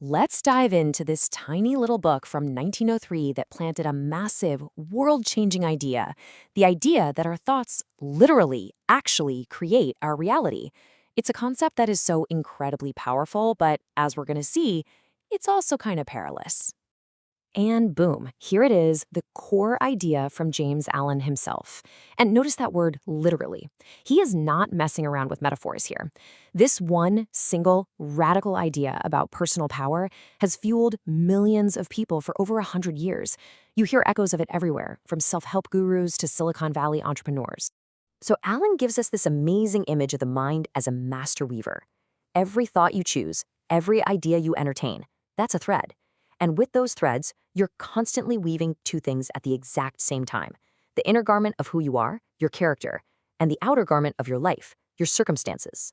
Let's dive into this tiny little book from 1903 that planted a massive, world changing idea, the idea that our thoughts literally, actually create our reality. It's a concept that is so incredibly powerful, but as we're going to see, it's also kind of perilous. And boom, here it is, the core idea from James Allen himself. And notice that word literally. He is not messing around with metaphors here. This one single radical idea about personal power has fueled millions of people for over 100 years. You hear echoes of it everywhere, from self-help gurus to Silicon Valley entrepreneurs. So Allen gives us this amazing image of the mind as a master weaver. Every thought you choose, every idea you entertain, that's a thread. And with those threads, you're constantly weaving two things at the exact same time. The inner garment of who you are, your character, and the outer garment of your life, your circumstances.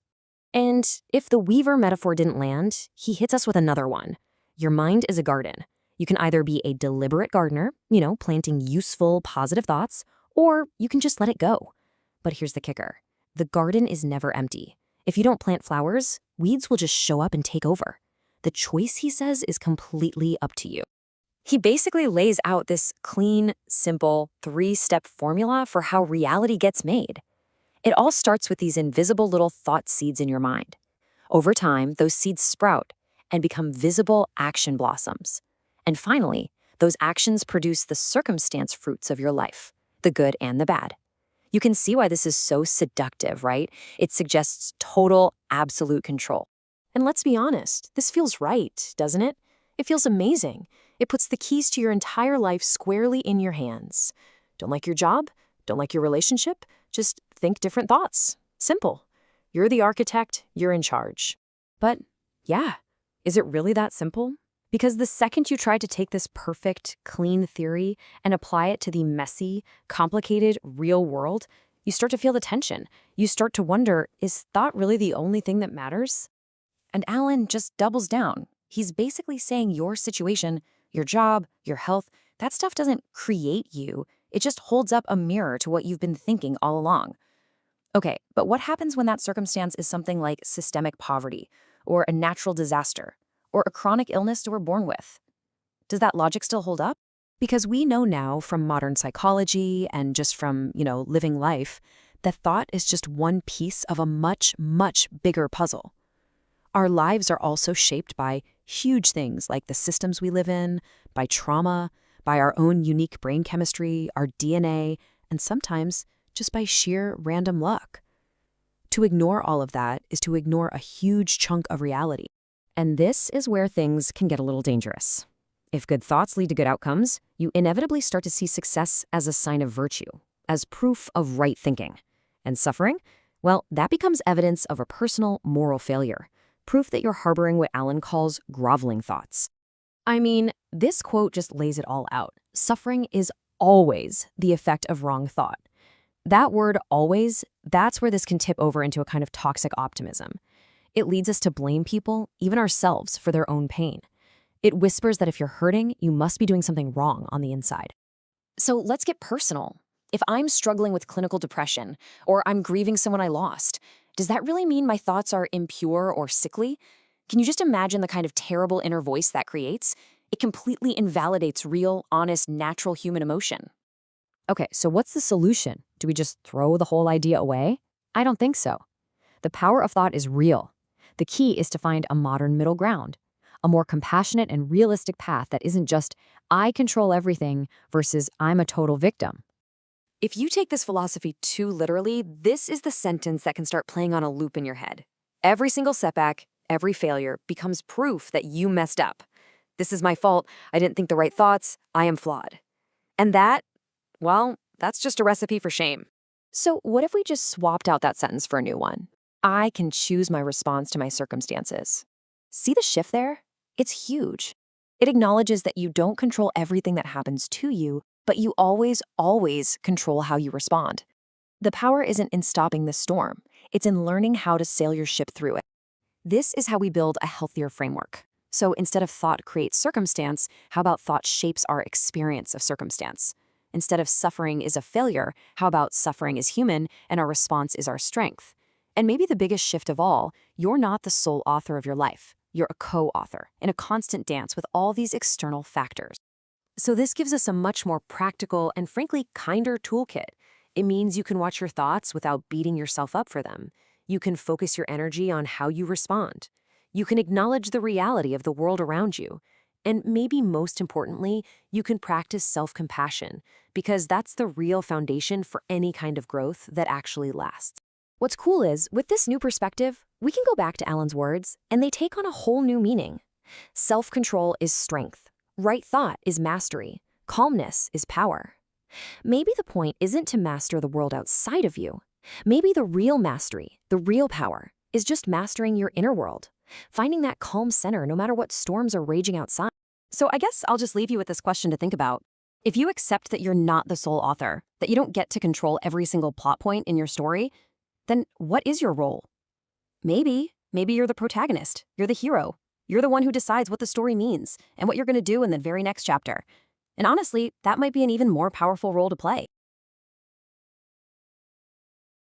And if the weaver metaphor didn't land, he hits us with another one. Your mind is a garden. You can either be a deliberate gardener, planting useful, positive thoughts, or you can just let it go. But here's the kicker. The garden is never empty. If you don't plant flowers, weeds will just show up and take over. The choice, he says, is completely up to you. He basically lays out this clean, simple, three-step formula for how reality gets made. It all starts with these invisible little thought seeds in your mind. Over time, those seeds sprout and become visible action blossoms. And finally, those actions produce the circumstance fruits of your life, the good and the bad. You can see why this is so seductive, right? It suggests total, absolute control. And let's be honest, this feels right, doesn't it? It feels amazing. It puts the keys to your entire life squarely in your hands. Don't like your job? Don't like your relationship? Just think different thoughts. Simple. You're the architect, you're in charge. But yeah, is it really that simple? Because the second you try to take this perfect, clean theory and apply it to the messy, complicated, real world, you start to feel the tension. You start to wonder, is thought really the only thing that matters? And Allen just doubles down. He's basically saying your situation, your job, your health, that stuff doesn't create you. It just holds up a mirror to what you've been thinking all along. Okay, but what happens when that circumstance is something like systemic poverty, or a natural disaster, or a chronic illness that we're born with? Does that logic still hold up? Because we know now from modern psychology and just from, living life, that thought is just one piece of a much, much bigger puzzle. Our lives are also shaped by huge things like the systems we live in, by trauma, by our own unique brain chemistry, our DNA, and sometimes just by sheer random luck. To ignore all of that is to ignore a huge chunk of reality. And this is where things can get a little dangerous. If good thoughts lead to good outcomes, you inevitably start to see success as a sign of virtue, as proof of right thinking. And suffering? Well, that becomes evidence of a personal moral failure. Proof that you're harboring what Allen calls groveling thoughts. I mean, this quote just lays it all out. Suffering is always the effect of wrong thought. That word always, that's where this can tip over into a kind of toxic optimism. It leads us to blame people, even ourselves, for their own pain. It whispers that if you're hurting, you must be doing something wrong on the inside. So let's get personal. If I'm struggling with clinical depression, or I'm grieving someone I lost, does that really mean my thoughts are impure or sickly? Can you just imagine the kind of terrible inner voice that creates? It completely invalidates real, honest, natural human emotion. Okay, so what's the solution? Do we just throw the whole idea away? I don't think so. The power of thought is real. The key is to find a modern middle ground, a more compassionate and realistic path that isn't just, I control everything versus I'm a total victim. If you take this philosophy too literally, this is the sentence that can start playing on a loop in your head. Every single setback, every failure becomes proof that you messed up. This is my fault. I didn't think the right thoughts. I am flawed. And that, well, that's just a recipe for shame. So what if we just swapped out that sentence for a new one? I can choose my response to my circumstances. See the shift there? It's huge. It acknowledges that you don't control everything that happens to you, but you always, always control how you respond. The power isn't in stopping the storm. It's in learning how to sail your ship through it. This is how we build a healthier framework. So instead of thought creates circumstance, how about thought shapes our experience of circumstance? Instead of suffering is a failure, how about suffering is human and our response is our strength? And maybe the biggest shift of all, you're not the sole author of your life. You're a co-author in a constant dance with all these external factors. So this gives us a much more practical and frankly kinder toolkit. It means you can watch your thoughts without beating yourself up for them. You can focus your energy on how you respond. You can acknowledge the reality of the world around you. And maybe most importantly, you can practice self-compassion, because that's the real foundation for any kind of growth that actually lasts. What's cool is, with this new perspective, we can go back to Alan's words, and they take on a whole new meaning. Self-control is strength. Right thought is mastery. Calmness is power. Maybe the point isn't to master the world outside of you. Maybe the real mastery, the real power, is just mastering your inner world, finding that calm center no matter what storms are raging outside. So I guess I'll just leave you with this question to think about. If you accept that you're not the sole author, that you don't get to control every single plot point in your story, then what is your role? Maybe you're the protagonist, you're the hero. You're the one who decides what the story means and what you're going to do in the very next chapter. And honestly, that might be an even more powerful role to play.